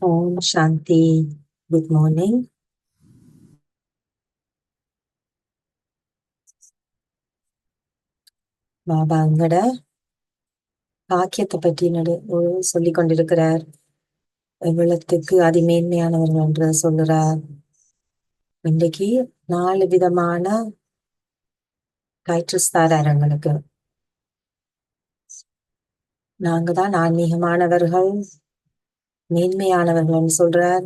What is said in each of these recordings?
ஓம் Shanti. Good morning. Baba அங்கட பாக்கியத்தை பற்றி சொல்லிக் கொண்டிருக்கிறார். எவ்வளத்துக்கு அதிமேன்மையானவர்கள் என்று சொல்லுறார். இன்றைக்கு 4 விதமான கயிற்றுஸ்தாரங்களுக்கு நாங்க தான் ஆன்மீகமானவர்கள், மேன்மையானவர்கள் சொல்றார்.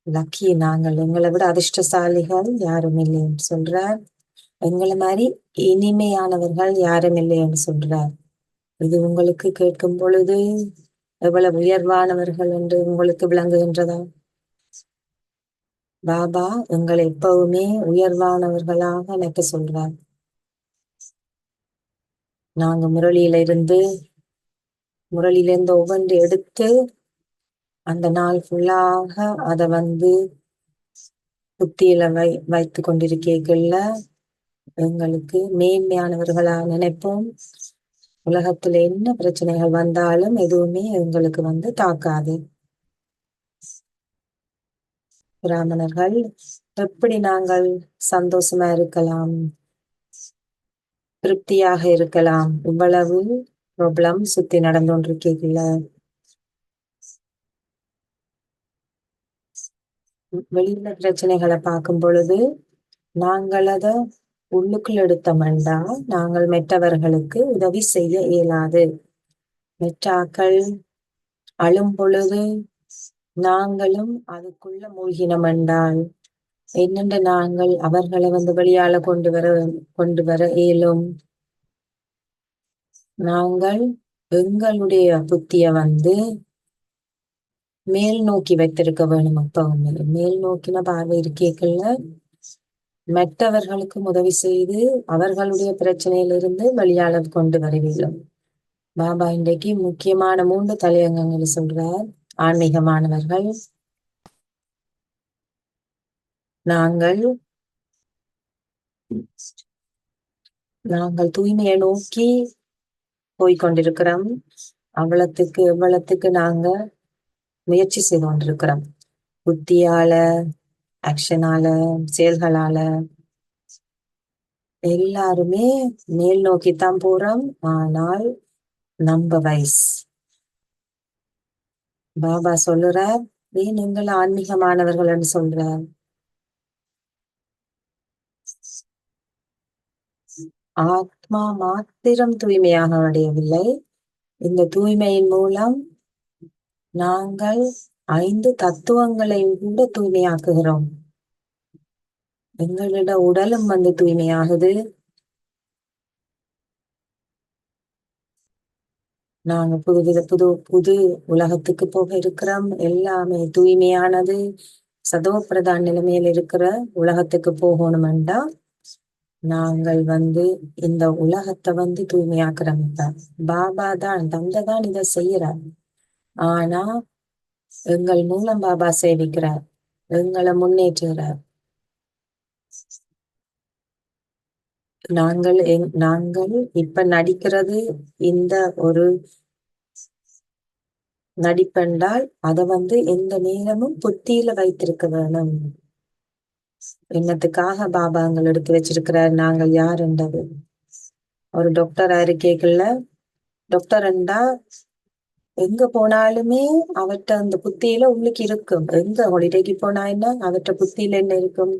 லக்கி நாங்கள், எங்களை விட அதிர்ஷ்டசாலிகள் யாரும் இல்லைன்னு சொல்றார். எங்களை மாதிரி இனிமையானவர்கள் யாரும் இல்லைன்னு சொல்றார். இது உங்களுக்கு கேட்கும் பொழுது எவ்வளவு உயர்வானவர்கள் என்று உங்களுக்கு விளங்குகின்றதா? பாபா எங்களை எப்பவுமே உயர்வானவர்களாக எனக்கு சொல்றார். நாங்க முரளியிலிருந்து ஒவ்வொன்று எடுத்து அந்த நாள் ஃபுல்லாக அதை புத்தியில வைத்து கொண்டிருக்கீங்கள்ல, எங்களுக்கு மேன்மையானவர்களா நினைப்போம். உலகத்துல என்ன பிரச்சனைகள் வந்தாலும் எதுவுமே எங்களுக்கு தாக்காது. பிராமணர்கள் எப்படி நாங்கள் சந்தோஷமா இருக்கலாம், திருப்தியாக இருக்கலாம்? இவ்வளவு ப்ராப்ளம் சுத்தி நடந்து கொண்டிருக்கீங்கள, வெளியில பிரச்சனைகளை பார்க்கும் பொழுது நாங்கள் அதை உள்ளுக்குள் எடுத்தோம்டா நாங்கள் மற்றவர்களுக்கு உதவி செய்ய இயலாது. மெற்றாக்கள் அழும் பொழுது நாங்களும் அதுக்குள்ள மூழ்கினம் என்றால் என்னென்று நாங்கள் அவர்களை வெளியால கொண்டு வர இயலும். நாங்கள் எங்களுடைய புத்திய மேல் நோக்கி வைத்திருக்க வேணும். அப்ப மேல் நோக்கின பார்வை இருக்கேக்கள்ல மற்றவர்களுக்கு உதவி செய்து அவர்களுடைய பிரச்சனையிலிருந்து வெளியால கொண்டு வர வேண்டும். பாபா இன்றைக்கு முக்கியமான 3 தலையங்கங்கள் சொல்றார். ஆன்மீகமானவர்கள் நாங்கள் தூய்மையை நோக்கி போய்கொண்டிருக்கிறோம். எவ்வளத்துக்கு நாங்க முயற்சி செய்து கொண்டிருக்கிறோம். புத்தியால, ஆக்ஷனால, செயல்களால எல்லாருமே மேல் நோக்கித்தான் போறோம். ஆனால் நம்ப வயசு பாபா சொல்லுறார், நீங்கள் ஆன்மீகமானவர்கள் சொல்றார். ஆத்மா மாத்திரம் தூய்மையாக அடையவில்லை. இந்த தூய்மையின் மூலம் நாங்கள் 5 தத்துவங்களையும் கூட தூய்மையாக்குகிறோம். எங்களோட உடலும் தூய்மையாகுது. நாங்க புது உலகத்துக்கு போக இருக்கிறோம். எல்லாமே தூய்மையானது. சதோப்பிரதான் நிலைமையில இருக்கிற உலகத்துக்கு போகணும்டா நாங்கள் இந்த உலகத்தை தூய்மையாக்குறோம். பாபா தான் தந்தைதான் இதை செய்யறார். ஆனா எங்கள் மூலம் பாபா சேவிக்கிறார், எங்களை முன்னேற்றுகிறார். நாங்கள் இப்ப நடிக்கிறது இந்த ஒரு நடிப்பென்றால் அதை எந்த நேரமும் புத்தியில வைத்திருக்க வேணும். என்னத்துக்காக பாபா எங்கள் எடுத்து வச்சிருக்கிறார், நாங்கள் யார் என்றது. ஒரு டாக்டர் இருக்கேக்கல்ல, டாக்டர் என்றா எங்க போனாலுமே அவற்றை அந்த புத்தியில உள்ளுக்கு இருக்கும். எங்க ஹாலிடேக்கு போனா என்ன, அவற்றை புத்தியில என்ன இருக்கும்?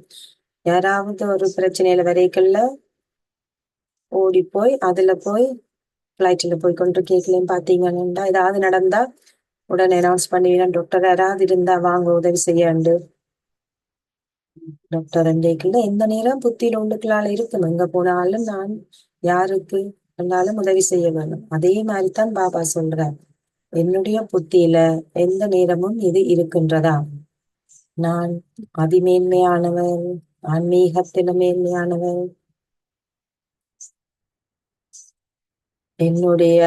யாராவது ஒரு பிரச்சனையில வரைக்கல்ல ஓடி போய் அதுல போய் பிளைட்ல போய் கொண்டு கேட்கலன்னு பாத்தீங்கன்னா, ஏதாவது நடந்தா உடனே அனௌன்ஸ் பண்ணுவீங்க, டாக்டர் யாராவது இருந்தா வாங்க உதவி செய்யாண்டு. டாக்டர் என்றைக்குள்ள எந்த நேரம் புத்தியில உள்ளுக்களால இருக்கும். எங்க போனாலும் நான் யாருக்கு இருந்தாலும் உதவி செய்ய வேணும். அதே மாதிரிதான் பாபா சொல்றார், என்னுடைய புத்தியில எந்த நேரமும் இது இருக்கின்றதா? நான் அதிமேன்மையானவர், ஆன்மீகத்தில மேன்மையானவர். என்னுடைய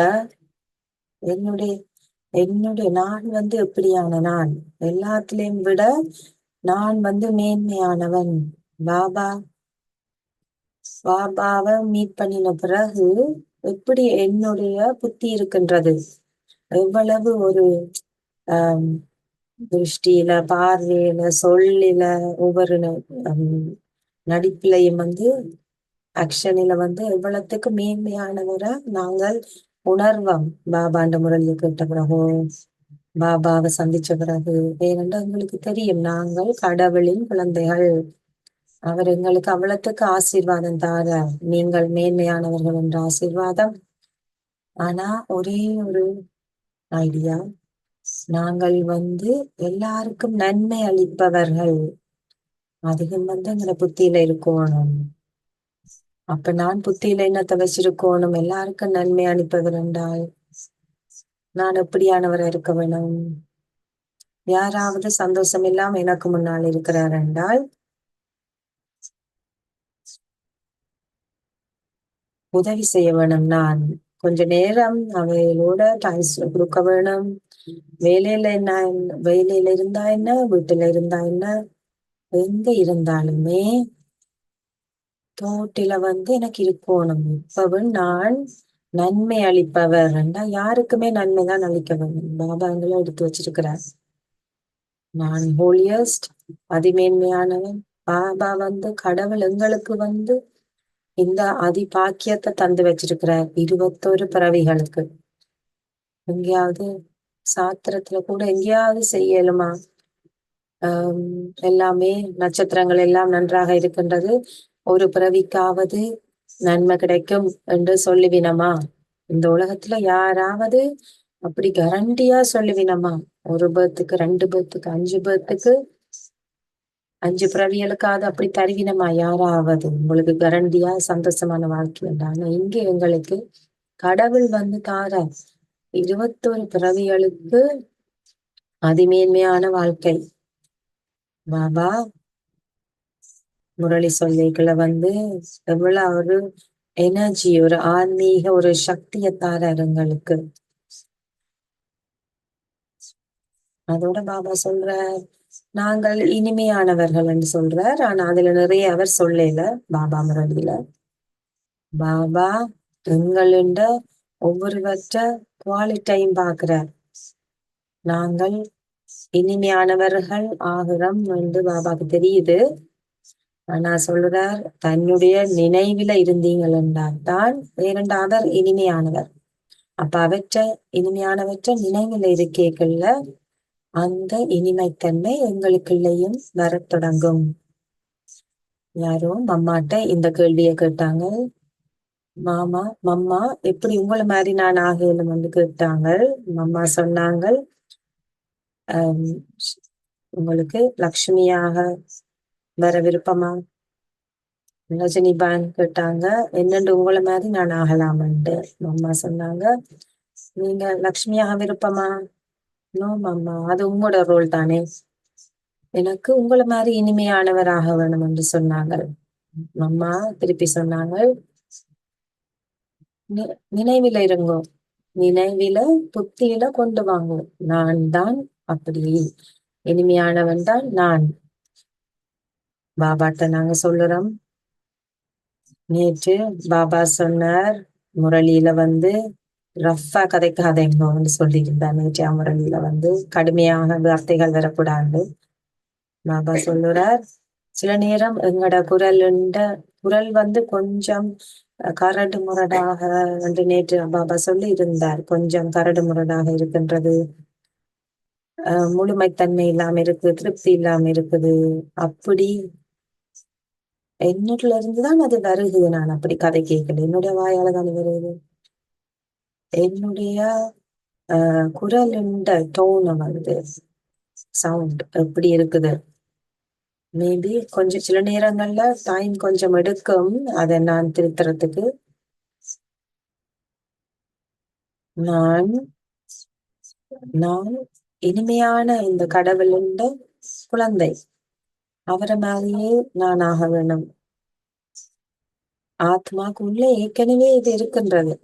நான் எப்படியான நான் எல்லாத்திலையும் விட நான் மேன்மையானவன். பாபாவை மீட் பண்ணின பிறகு எப்படி என்னுடைய புத்தி இருக்கின்றது, எவ்வளவு ஒரு திருஷ்டியில, பார்வையில, சொல்லில, ஒவ்வொரு நடிப்பிலையும் ஆக்ஷனில எவ்வளத்துக்கு மேன்மையானவரா நாங்கள் உணர்வோம். பாபாண்ட முரளியை கேட்ட பிறகு, பாபாவை சந்திச்ச பிறகு, ஏனென்றால் எங்களுக்கு தெரியும் நாங்கள் கடவுளின் குழந்தைகள். அவர் எங்களுக்கு அவ்வளத்துக்கு ஆசீர்வாதம் தார, நீங்கள் மேன்மையானவர்கள் என்ற ஆசீர்வாதம். ஆனா ஒரே ஒரு ஐடியா, நாங்கள் எல்லாருக்கும் நன்மை அளிப்பவர்கள். அதிகம் எங்களை புத்தியில இருக்கணும். அப்ப நான் புத்தியில என்னத்தை வச்சிருக்கணும்? எல்லாருக்கும் நன்மை அளிப்பவர் என்றால் நான் எப்படியானவரை இருக்க வேணும்? யாராவது சந்தோஷம் இல்லாம எனக்கு முன்னால் இருக்கிறார் என்றால் உதவி செய்ய வேணும். நான் கொஞ்ச நேரம் அவையோட டைம் கொடுக்க வேணும். வேலையில இருந்தா என்ன, வீட்டுல இருந்தா என்ன, எங்க இருந்தாலுமே தோட்டில எனக்கு இருக்கணும். இப்பவும் நான் நன்மை அளிப்பவர் என்றா யாருக்குமே நன்மைதான் அளிக்க வேண்டும். பாபா எங்களை எடுத்து வச்சிருக்கிறார். நான் ஹோலியஸ்ட், அதிமேன்மையானவன். பாபா கடவுள் எங்களுக்கு இந்த அதி பாக்கியத்தை தந்து வச்சிருக்கிறார் 21 பிறவிகளுக்கு. எங்கேயாவது சாத்திரத்துல கூட எங்கேயாவது செய்யலுமா? எல்லாமே நட்சத்திரங்கள் எல்லாம் நன்றாக இருக்கின்றது, ஒரு பிறவிக்காவது நன்மை கிடைக்கும் என்று சொல்லுவினமா? இந்த உலகத்துல யாராவது அப்படி கரண்டியா சொல்லுவினமா? ஒரு பேர்த்துக்கு, 2 பேர்த்துக்கு, 5 பேர்த்துக்கு, 5 பிறவிகளுக்காவது அப்படி தருவினமா? யாராவது உங்களுக்கு கரண்டியா சந்தோஷமான வாழ்க்கை உண்டான? இங்க எங்களுக்கு கடவுள் தார 21 பிறவிகளுக்கு அதிமேன்மையான வாழ்க்கை. பாபா முரளி சொல்லிகளை எவ்வளவு ஒரு எனர்ஜி, ஒரு ஆன்மீக ஒரு சக்தியை தாரார் எங்களுக்கு. அதோட பாபா சொல்றார் நாங்கள் இனிமையானவர்கள் என்று சொல்றார். ஆனா அதுல நிறைய அவர் சொல்லல பாபா முரளியில. பாபா எங்களுண்ட ஒவ்வொருவற்ற குவாலிட்டியும் பார்க்கிறார். நாங்கள் இனிமையானவர்கள் ஆகிறோம் என்று பாபாக்கு தெரியுது. ஆனா சொல்றார் தன்னுடைய நினைவில இருந்தீங்கள் என்றால் தான், அவர் இனிமையானவர். அப்ப இனிமையானவற்ற நினைவுல இருக்கேக்கள்ல அந்த இனிமைத்தன்மை எங்களுக்குள்ளேயும் வர தொடங்கும். யாரோ மம்மாட்ட இந்த கேள்வியை கேட்டாங்க. மம்மா எப்படி உங்களை மாதிரி நான் ஆகலும் என்று கேட்டாங்க. மம்மா சொன்னாங்க, உங்களுக்கு லக்ஷ்மியாக வர விருப்பமா? ரஜினிபான் கேட்டாங்க, என்னண்டு உங்களை மாதிரி நான் ஆகலாமன்ட்டு. மம்மா சொன்னாங்க, நீங்க லக்ஷ்மியாக விருப்பமா? நோ மம்மா, அது உங்களோட ரோல் தானே, எனக்கு உங்களை மாதிரி இனிமையானவராக வேணும் என்று சொன்னாங்க. மம்மா திருப்பி சொன்னாங்க, நினைவில இருங்கோ, நினைவில புத்தியில கொண்டு வாங்கோ, நான் தான் அப்படி இனிமையானவன் தான் நான். பாபாட்ட நாங்க சொல்லுறோம். நேற்று பாபா சொன்னார் முரளியில ரஃபா கதைக்காதேங்கன்னு சொல்லியிருந்தார். நேற்று முரளியில கடுமையான வார்த்தைகள் வரக்கூடாது. பாபா சொல்லுறார், சில நேரம் எங்கட குரல் கொஞ்சம் கரடு முரடாக என்று நேற்று பாபா சொல்லி இருந்தார். கொஞ்சம் கரடு முரடாக இருக்கின்றது, முழுமைத்தன்மை இல்லாம இருக்கு, திருப்தி இல்லாம இருக்குது. அப்படி என்னுள்ள இருந்துதான் அது வருகுது. நான் அப்படி கதை கேட்கல, என்னுடைய வாயால தானே வருது. என்னுடைய குரல் டோன் சவுண்ட் எப்படி இருக்குது. மேபி கொஞ்சம் சில நேரங்கள்ல டைம் கொஞ்சம் எடுக்கும் அதை நான் திருத்துறதுக்கு. நான் நான் இனிமையான இந்த கடவுளுண்ட குழந்தை, அவரை மேலேயே நான் ஆக வேணும். ஆத்மாக்குள்ளே ஏற்கனவே இது இருக்கின்றது.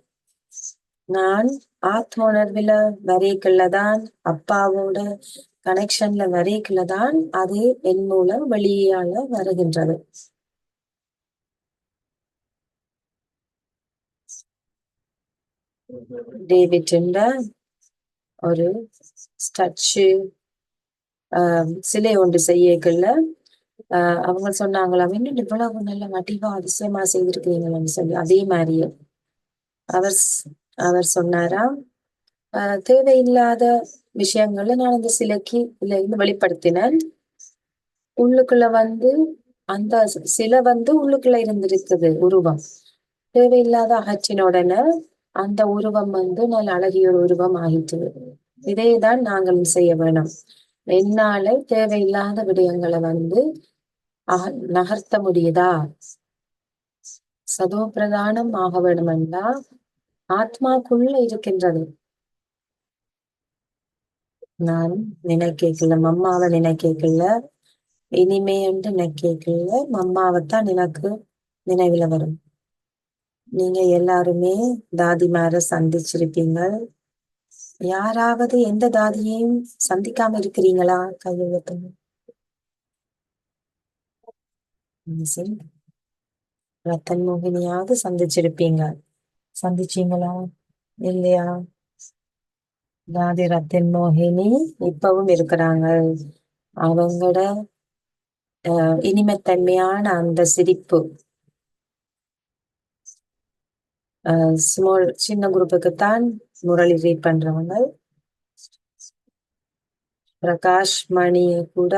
நான் ஆத்ம உணர்வுல வரைக்குள்ளதான், அப்பாவோட கனெக்ஷன்ல வரைக்குள்ளதான் அது என் மூலம் வெளியால வருகின்றது. டேவிட் ஒரு ஸ்டாச்சு சிலை ஒன்று செய்யக்குள்ள அவங்க சொன்னாங்களாம், இன்னும் இவ்வளவு நல்ல வடிவா அதிசயமா செய்திருக்கிறீங்கன்னு சொல்லி. அதே மாதிரியே அவர் அவர் சொன்னாராம், தேவையில்லாத விஷயங்களை நான் அந்த சிலைக்கு இருந்து வெளிப்படுத்தினேன். உள்ளுக்குள்ள அந்த சிலை உள்ளுக்குள்ள இருந்திருக்குது உருவம். தேவையில்லாத அகற்றின உடனே அந்த உருவம் நல்ல அழகிய ஒரு உருவம் ஆகிட்டு. இதைதான் நாங்களும் செய்ய வேணும். என்னால தேவையில்லாத விடயங்களை நகர்த்த முடியுதா? சதோ பிரதானம் ஆக வேணுமென்றா ஆத்மாக்குள்ள இருக்கின்றது. நான் நினைக்கல, மம்மாவை நினைக்கல, இனிமே என்று நினைக்கல, மம்மாவைத்தான் எனக்கு நினைவுல வரும். நீங்க எல்லாருமே தாதிமார சந்திச்சிருப்பீங்க. யாராவது எந்த தாதியையும் சந்திக்காம இருக்கிறீங்களா? கையெழுத்துங்க. ரத்தன் மோகினியாவது சந்திச்சிருப்பீங்க. சந்திச்சீங்களா? இல்லையா? தாதி ரத்தன் மோகினி இப்பவும் இருக்கிறாங்க. அவங்களோட இனிமைத்தன்மையான அந்த சிரிப்பு சின்ன குரூப்புக்குத்தான் முரளி ரீட் பண்றவங்க. பிரகாஷ் மணிய கூட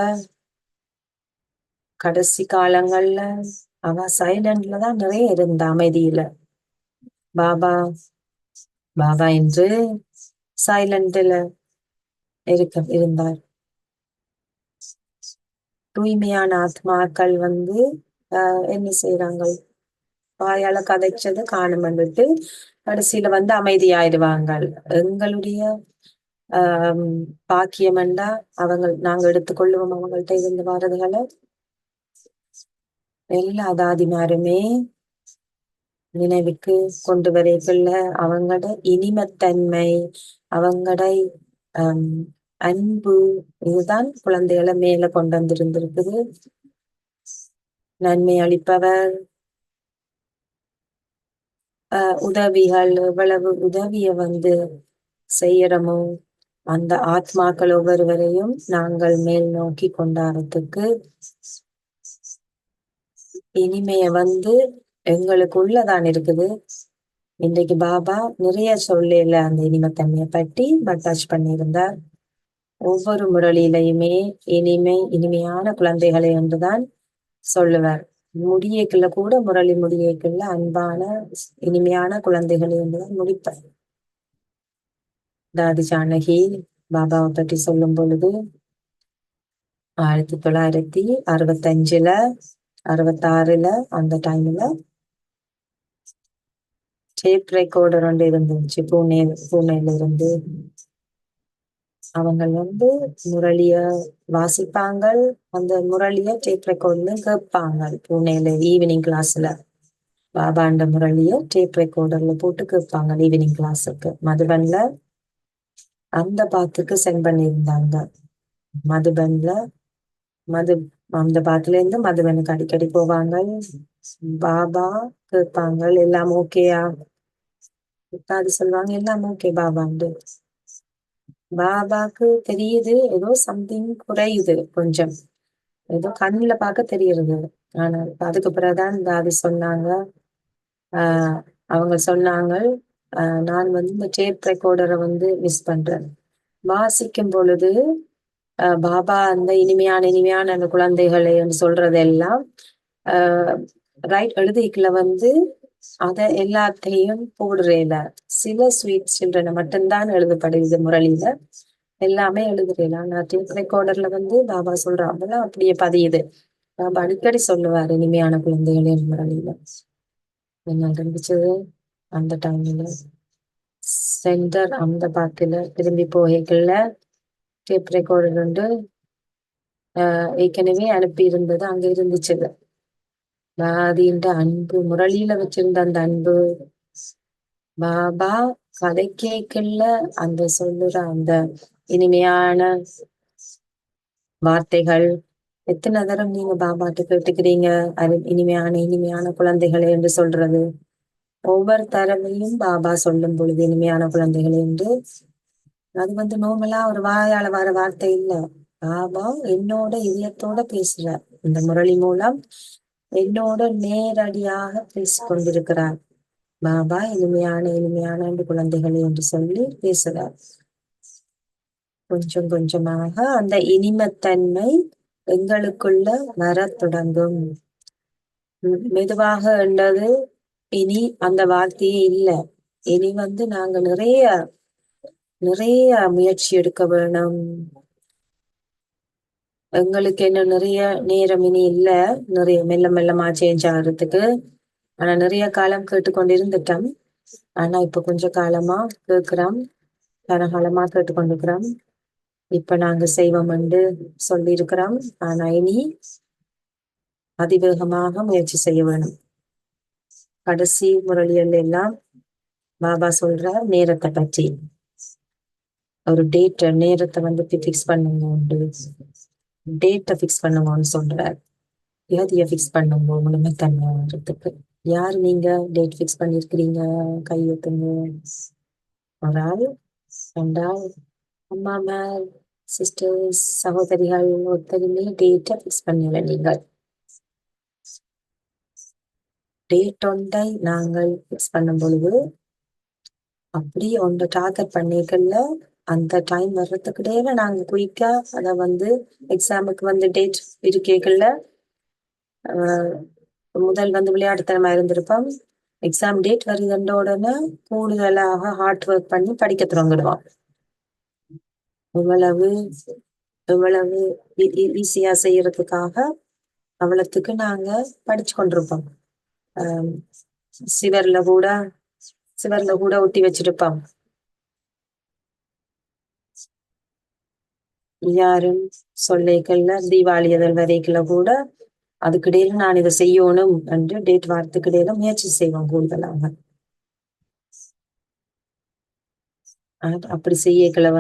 கடைசி காலங்கள்ல அவ சைலண்ட்ல தான் நிறைய இருந்த, அமைதியில. பாபா பாபா என்று சைலண்ட்ல இருந்தார். தூய்மையான ஆத்மாக்கள் என்ன செய்யறாங்க? வாயால கதைச்சது காணுமென்னுட்டு கடைசியில அமைதியாயிடுவாங்க. எங்களுடைய பாக்கியம் என்றா நாங்க எடுத்துக்கொள்ளுவோம் அவங்கள்ட்ட இருந்து வரதுகளை. எல்லா தாதிமாருமே நினைவுக்கு கொண்டு வரைக்குள்ள அவங்களோட இனிமத்தன்மை, அவங்களோட அன்பு, இதுதான் குழந்தைகளை மேல கொண்டு வந்திருந்திருக்குது. நன்மை அளிப்பவர், உதவிகள், எவ்வளவு உதவிய செய்யறமோ அந்த ஆத்மாக்கள் ஒவ்வொருவரையும் நாங்கள் மேல் நோக்கி கொண்டாடுறதுக்கு இனிமைய எங்களுக்கு உள்ளதான் இருக்குது. இன்றைக்கு பாபா நிறைய சொல்லல அந்த இனிமைத்தன்மையை பற்றி டச் பண்ணியிருந்தார். ஒவ்வொரு முரளியிலையுமே இனிமையான குழந்தைகளை என்றுதான் சொல்லுவார். முடியக்குள்ள கூட முரளி முடியக்குள்ள அன்பான இனிமையான குழந்தைகளை என்றுதான் முடிப்பார். தாதி ஜானகி பாபாவை பற்றி சொல்லும் பொழுது 1965 66 அந்த டைம்ல டேப் ரெக்கார்டர் ஒன்று இருந்துச்சு. பூனேல இருந்து அவங்க முரளிய வாசிப்பாங்க. அந்த முரளிய டேப் ரெக்கார்ட்ல கேட்பாங்க. பூனேல ஈவினிங் கிளாஸ்ல பாபாண்ட முரளிய டேப் ரெக்கார்டர்ல போட்டு கேட்பாங்க ஈவினிங் கிளாஸுக்கு. மதுபன்ல அந்த பாத்துக்கு சென்ட் பண்ணியிருந்தாங்க. மதுபன்ல அந்த பாத்துல இருந்து மதுபனுக்கு அடிக்கடி போவாங்க. பாபா கேட்பாங்க, எல்லாம் ஓகேயா? அது சொல்லுவாங்க, எல்லாம் ஓகே பாபாண்டு. பாபாக்கு தெரியுது ஏதோ சம்திங் குறையுது, கொஞ்சம் ஏதோ கண்ணுல பார்க்க தெரியுது. ஆனா அதுக்கு பிறகுதான் தாதி சொன்னாங்க, அவங்க சொன்னாங்க, நான் இந்த டேப் ரெக்கார்டரை மிஸ் பண்றேன். வாசிக்கும் பொழுது பாபா அந்த இனிமையான அந்த குழந்தைகளை சொல்றதெல்லாம் ரைட் எழுதிக்கல அத எல்லாத்தையும் போடுறேல. சில ஸ்வீட் சில்ட்ரனை மட்டும்தான் எழுதப்படுது முரளியில, எல்லாமே எழுதுறேல. ஆனா டேப் ரெக்கார்டர்ல பாபா சொல்றாங்க அப்படியே பதியுது. பாபா அடிக்கடி சொல்லுவாரு இனிமையான குழந்தைகளின் முரளியில. என்ன இருந்துச்சு அந்த டைம்ல சென்டர் அந்த பாட்டுல திரும்பி போகல டேப் ரெக்கார்டர் ஏற்கனவே அனுப்பி இருந்தது அங்க இருந்துச்சு. பாதின்ற அன்பு, முரளியில வச்சிருந்த அந்த அன்பு, பாபா கதை கேட்கல அந்த சொல்லுற அந்த இனிமையான வார்த்தைகள். எத்தனை தரம் நீங்க பாபாட்டு கேட்டுக்கிறீங்க அது இனிமையான குழந்தைகளை என்று சொல்றது? ஒவ்வொரு தரவையும் பாபா சொல்லும் பொழுது இனிமையான குழந்தைகள் என்று அது நார்மலா ஒரு வாயால வர வார்த்தை இல்லை. பாபா என்னோட இதயத்தோட பேசுறார். இந்த முரளி மூலம் என்னோட நேரடியாக பேசிக் கொண்டிருக்கிறார். பாபா இனிமையான இனிமையான அன்பு குழந்தைகளே என்று சொல்லி பேசுறார். கொஞ்சம் கொஞ்சமாக அந்த இனிமத்தன்மை எங்களுக்குள்ள வர தொடங்கும். மெதுவாக என்றது இனி அந்த வார்த்தையே இல்லை. இனி நாங்க நிறைய நிறைய முயற்சி எடுக்க வேணும். எங்களுக்கு என்ன நிறைய நேரம் இனி இல்ல, நிறைய மெல்ல மெல்லமா சேஞ்ச் ஆகுறதுக்கு. ஆனா நிறைய காலம் கேட்டுக்கொண்டிருந்துட்டோம். ஆனா இப்ப கொஞ்ச காலமா கேட்கிறோம், கனகாலமா கேட்டுக்கொண்டிருக்கிறோம். இப்ப நாங்க செய்வோம் என்று சொல்லி இருக்கிறோம். ஆனா இனி அதிவேகமாக முயற்சி செய்ய வேணும். கடைசி முரளியல் எல்லாம் பாபா சொல்ற நேரத்தை பற்றி ஒரு நேரத்தை பிக்ஸ் பண்ணுங்க, டேட்டை பிக்ஸ் பண்ணுங்கன்னு சொல்றார். தேதியை பிக்ஸ் பண்ணுங்க முழுமைத்தன்மை வர்றதுக்கு. யாரு நீங்க டேட் பிக்ஸ் பண்ணிருக்கிறீங்க? கையெழுத்துங்க. ஒரு ஆள், ரெண்டாள், அம்மா மேல், சிஸ்டர்ஸ், சகோதரிகள் ஒருத்தருமே டேட்டை பிக்ஸ் பண்ணல. நீங்கள் டேட் ஒன்றை நாங்கள் பிக்ஸ் பண்ணும் பொழுது அப்படி ஒன்றை டார்கெட் பண்ணிக்கல. அந்த டைம் வர்றதுக்கு இடையில நாங்க குயிக்கா அதை எக்ஸாமுக்கு டேட் இருக்கேக்கல முதல் விளையாட்டுத்தனமா இருந்திருப்போம். எக்ஸாம் டேட் வருகின்ற உடனே கூடுதலாக ஹார்ட் ஒர்க் பண்ணி படிக்க தொடங்கிடுவோம். இவ்வளவு இவ்வளவு ஈஸியா செய்யறதுக்காக அவ்வளவுக்கு நாங்க படிச்சு கொண்டிருப்போம். சிவர்ல கூட ஒட்டி வச்சிருப்போம். யாரும் சொல்லிக்கல. தீபாவளி எதில் வரைக்குள்ள கூட அதுக்கிடையில நான் இதை செய்யணும் என்று டேட் வாரத்துக்கிடையில முயற்சி செய்வோம் கூடுதலாக. அப்படி செய்யக்களை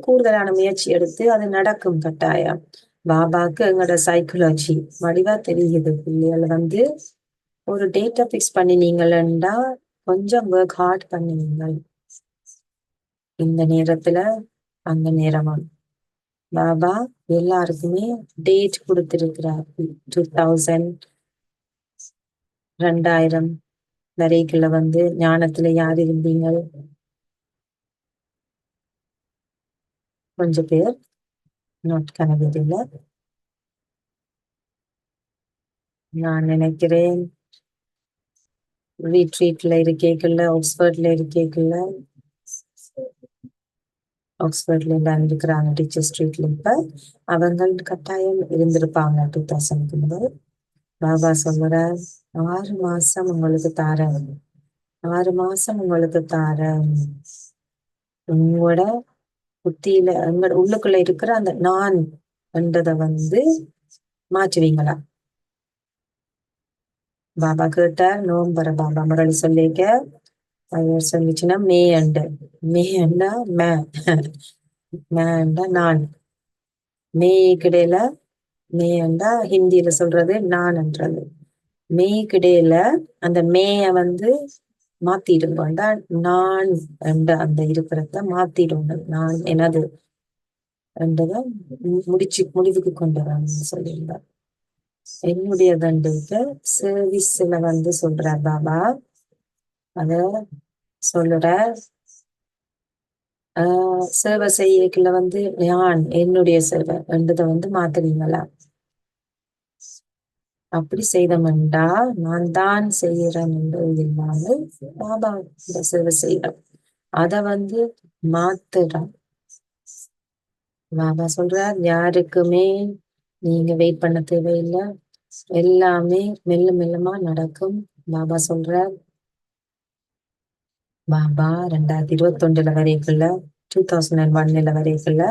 கூடுதலான முயற்சி எடுத்து அது நடக்கும் கட்டாயம். பாபாக்கு எங்களோட சைக்காலஜி வடிவா தெரியுது. பிள்ளைகள் ஒரு டேட்டா பிக்ஸ் பண்ணினீங்களா கொஞ்சம் ஒர்க் ஹார்ட் பண்ணுவீங்க. இந்த நேரத்துல அந்த நேரமா பாபா எல்லாருக்குமே டேட் கொடுத்திருக்கிறார். 2000 வரைக்குள்ள ஞானத்துல யார் இருந்தீங்க? கொஞ்சம் பேர் நோட் கனவில்லை. நான் நினைக்கிறேன் ரீட்ரீட்ல இருக்கேக்கல, ஆக்ஸ்போர்ட்ல எல்லாம் இருக்கிறாங்க டீச்சர் ஸ்ட்ரீட்ல. இப்ப அவங்க கட்டாயம் இருந்திருப்பாங்க 2000க்கு முதல். பாபா சொல்ற 6 மாசம் உங்களுக்கு தாரேன், 6 மாசம் உங்களுக்கு தாரேன். உங்களோட புத்தியில உங்களோட உள்ளுக்குள்ள இருக்கிற அந்த நான் என்றதை மாற்றுவீங்களா? பாபா கேட்டார். நோம்பர பாபா முரளி சொல்லிக்க அவர் சொல்லிச்சுன்னா மேண்டா மேண்டா நான் கிடையில மேண்டா ஹிந்தியில சொல்றது நான் என்றது. கிடையில அந்த மேய மாத்திடுங்கண்டா நான் என்ற அந்த இருக்கிறத மாத்திடுங்க. நான் எனது என்றதை முடிவுக்கு கொண்டு வரான்னு சொல்லியிருந்தார். என்னுடைய தண்டுக்கு சர்வீஸ்ல சொல்றார் பாபா. அத சொல்லுற சேவை செய்யக்குள்ள நான் என்னுடைய சேவை என்றதை மாத்துவீங்களா? அப்படி செய்தமெண்டா நான் தான் செய்யறேன் என்று இல்லாமல் பாபா இந்த சேவை செய்யறேன். அத மாத்துறான். பாபா சொல்றார், யாருக்குமே நீங்க வெயிட் பண்ண தேவையில்லை, எல்லாமே மெல்ல மெல்லமா நடக்கும். பாபா சொல்றார். பாபா 2021 வரைக்குள்ள 2001 வரைக்குள்ள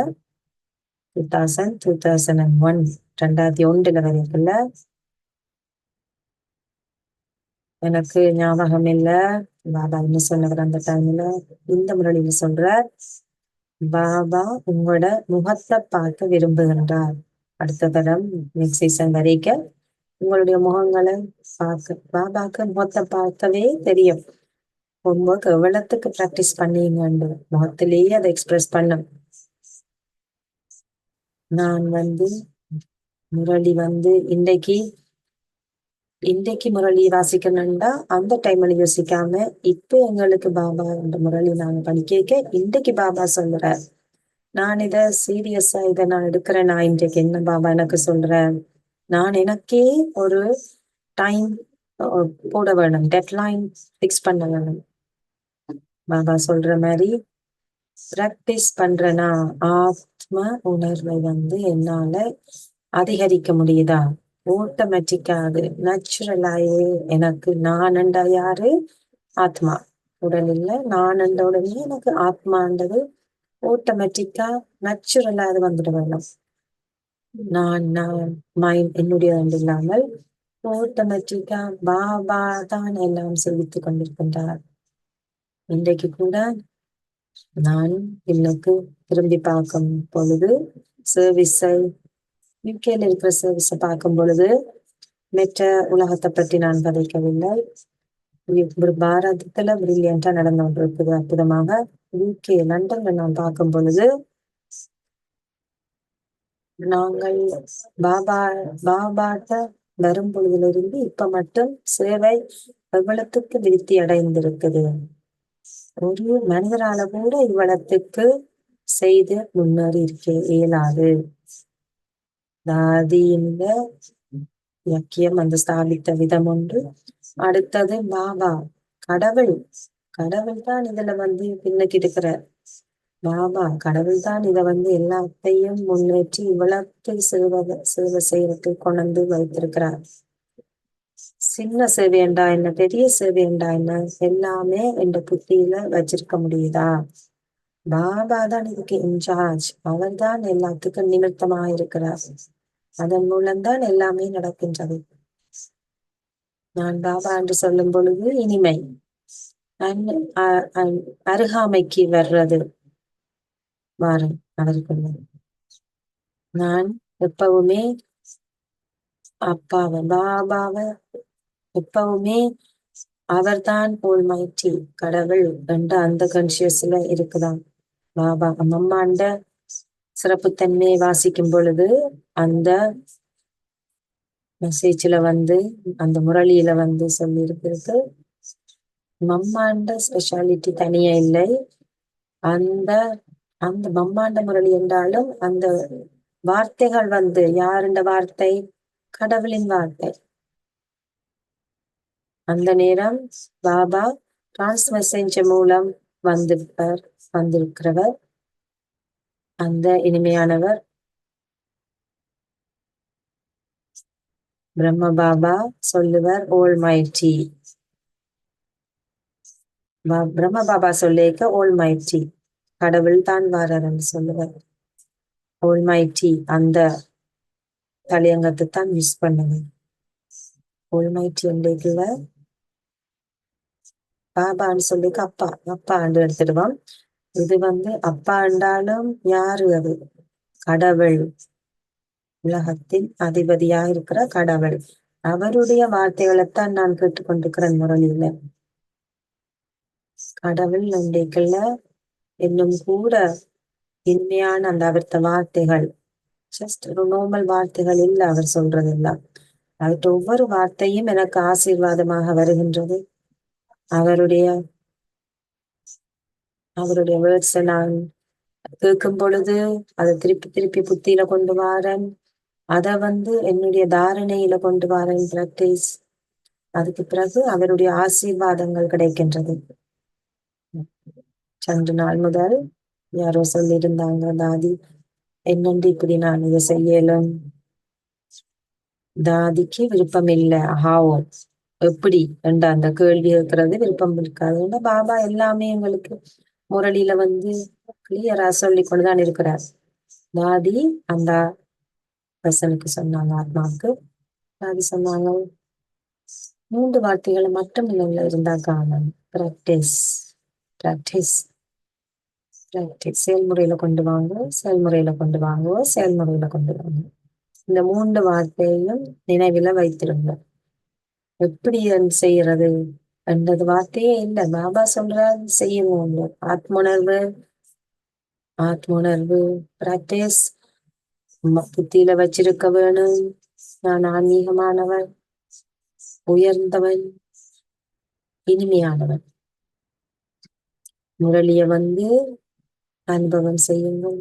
2001 வரைக்குள்ள எனக்கு ஞாபகம் இல்ல பாபா என்ன சொன்னவர் அந்த டைம்ல. இந்த முறையில சொல்றார், பாபா உங்களோட முகத்தை பார்க்க விரும்புகின்றார். அடுத்த தரம் நெக்ஸ்ட் சீசன் வரைக்கும் உங்களுடைய முகங்களை பார்க்க பாபாக்கு முகத்தை பார்க்கவே தெரியும். ஹோம்ஒர்க் எவ்வளவுக்கு பிராக்டிஸ் பண்ணீங்க முகத்திலேயே அதை எக்ஸ்பிரஸ் பண்ணும். நான் முரளி இன்றைக்கு முரளி வாசிக்கணும்டா அந்த டைம்ல யோசிக்காம இப்ப எங்களுக்கு பாபா என்ற முரளி நாங்க படிக்க இன்றைக்கு பாபா சொல்ற நான் சீரியஸா நான் எடுக்கிறேன். நான் இன்றைக்கு என்ன பாபா எனக்கு சொல்றேன், நான் எனக்கே ஒரு டைம் போட வேணும், டெட்லைன் பிக்ஸ் பண்ண வேணும். பாபா சொல்ற மாதிரி பிராக்டிஸ் பண்றேன்னா ஆத்ம உணர்வை என்னால அதிகரிக்க முடியுதா? ஆட்டோமேட்டிக்கா அது நேச்சுரலாயே எனக்கு நான்ண்டா யாரு? ஆத்மா. உடல் இல்ல, நான்ண்ட உடனே எனக்கு ஆத்மான்றது ஆட்டோமேட்டிக்கா நேச்சுரலா அது வந்துட வேணும். நான் மைண்ட் என்னுடைய இல்லாமல் ஆட்டோமேட்டிக்கா பாபா தான் எல்லாம் செய்வித்துக் கொண்டிருக்கின்றார். இன்றைக்கு கூட நான் பின்னுக்கு திரும்பி பார்க்கும் பொழுது சர்வீஸை யூகேல இருக்கிற சர்வீஸை பார்க்கும் பொழுது மற்ற உலகத்தை பற்றி நான் கதைக்கவில்லை. ஒரு பாரதத்துல பிரில்லியண்டா நடந்து கொண்டிருக்குது அற்புதமாக. யூகே லண்டன்ல நான் பார்க்கும் பொழுது நாங்கள் பாபாட்ட வரும் பொழுதிலிருந்து இப்ப மட்டும் சேவை எவ்வளத்துக்கு விருத்தி அடைந்திருக்குது. ஒரு மனிதரால கூட இவ்வளத்துக்கு செய்து முன்னேறி இருக்க இயலாது. தாதியின் இலக்கியம் ஸ்தாபித்த விதம் ஒன்று. அடுத்தது பாபா கடவுள் தான் இதுல பின்னுக்கு இருக்கிற பாபா கடவுள் தான் இத எல்லாத்தையும் முன்னேற்றி இவ்வளவு சேவை செய்யறதுக்கு கொண்டு வைத்திருக்கிறார். சின்ன சேவைண்டா என்ன, பெரிய சேவைண்டா என்ன, எல்லாமே என்ற புத்தியில வச்சிருக்க முடியுதா? பாபா தான் இதுக்கு இன்சார்ஜ். அவர் தான் எல்லாத்துக்கும் நிமித்தமா இருக்கிறார். அதன் மூலம்தான் எல்லாமே நடக்கின்றது. நான் பாபா என்று சொல்லும் பொழுது இனிமை அருகாமைக்கு வர்றது வாரம் அவருக்குள்ள. நான் எப்பவுமே பாபாவை எப்பவுமே அவர்தான் ஆல்மைட்டி கடவுள் என்ற அந்த கான்சியஸ்ல இருக்குதான். பாபா அம்மாண்ட சிறப்புத்தன்மையை வாசிக்கும் பொழுது அந்த மெசேஜ்ல அந்த முரளியில சொல்லி இருக்கிறது, மம்மாண்ட ஸ்பெஷாலிட்டி தனியா இல்லை. அந்த அந்த மம்மாண்ட முரளி என்றாலும் அந்த வார்த்தைகள் யாருண்ட வார்த்தை? கடவுளின் வார்த்தை. அந்த நேரம் பாபா டிரான்ஸ்மெசேஞ்ச் மூலம் வந்திருக்கிறவர் அந்த இனிமையானவர் பிரம்ம பாபா சொல்லுவர் ஆல்மைட்டி. பிரம்ம பாபா சொல்லிக்க ஆல்மைட்டி கடவுள் தான் வாரர் என்று சொல்லுவார். ஆல்மைட்டி அந்த தலையங்கத்தை தான் யூஸ் பண்ணுவேன். ஆல்மைட்டி என்றைக்குள்ள பாபான்னு சொல்லிக்க அப்பா என்று எடுத்துடுவோம். இது அப்பா என்றாலும் யாரு? அது கடவுள், உலகத்தின் அதிபதியா இருக்கிற கடவுள். அவருடைய வார்த்தைகளைத்தான் நான் கேட்டுக்கொண்டிருக்கிறேன் முரளியில. கடவுள் நம்பிக்கையில இன்னும் கூட இனிமையான அந்த அவர்த்த வார்த்தைகள் ஜஸ்ட் ஒரு நார்மல் வார்த்தைகள் இல்லை. அவர் சொல்றதெல்லாம் அவர்கிட்ட ஒவ்வொரு வார்த்தையும் எனக்கு ஆசீர்வாதமாக வருகின்றது. அவருடைய வேர்ட்ஸை நான் கேட்கும் பொழுது அதை திருப்பி புத்தியில கொண்டு வாரேன். அதை என்னுடைய தாரணையில கொண்டு வாரேன் பிராக்டிஸ். அதுக்கு பிறகு அவருடைய ஆசீர்வாதங்கள் கிடைக்கின்றது. சென்ற நாள் முதல் யாரோ சொல்லியிருந்தாங்க, தாதி என்னென்று இப்படி நான் இதை செய்யலும். தாதிக்கு விருப்பம் இல்லை. ஹாவோ எப்படி என்ற அந்த கேள்வி இருக்கிறது விருப்பம் இருக்காது. ஏன்னா பாபா எல்லாமே எங்களுக்கு முரளியில கிளியரா சொல்லி கொண்டுதான் இருக்கிறார். தாதி அந்த பர்சனுக்கு சொன்னாங்க, ஆத்மாவுக்கு தாதி சொன்னாங்க, 3 வார்த்தைகளை மட்டும் நீங்கள் இருந்தா காணும். Practice practice practice. செயல்முறையில கொண்டு வாங்க, செயல்முறையில கொண்டு வாங்க, செயல்முறையில கொண்டு வாங்க. இந்த 3 வார்த்தையையும் நினைவில வைத்திருங்க. எப்படி செய்யறது என்றது வார்த்தையே இல்லை. பாபா சொல்றாரு செய்யணும். ஆத்ம உணர்வு பிராக்டிஸ். புத்தியில வச்சிருக்க வேணும், நான் ஆன்மீகமானவன், உயர்ந்தவன், இனிமையானவன். முரளிய அனுபவம் செய்யுங்கள்.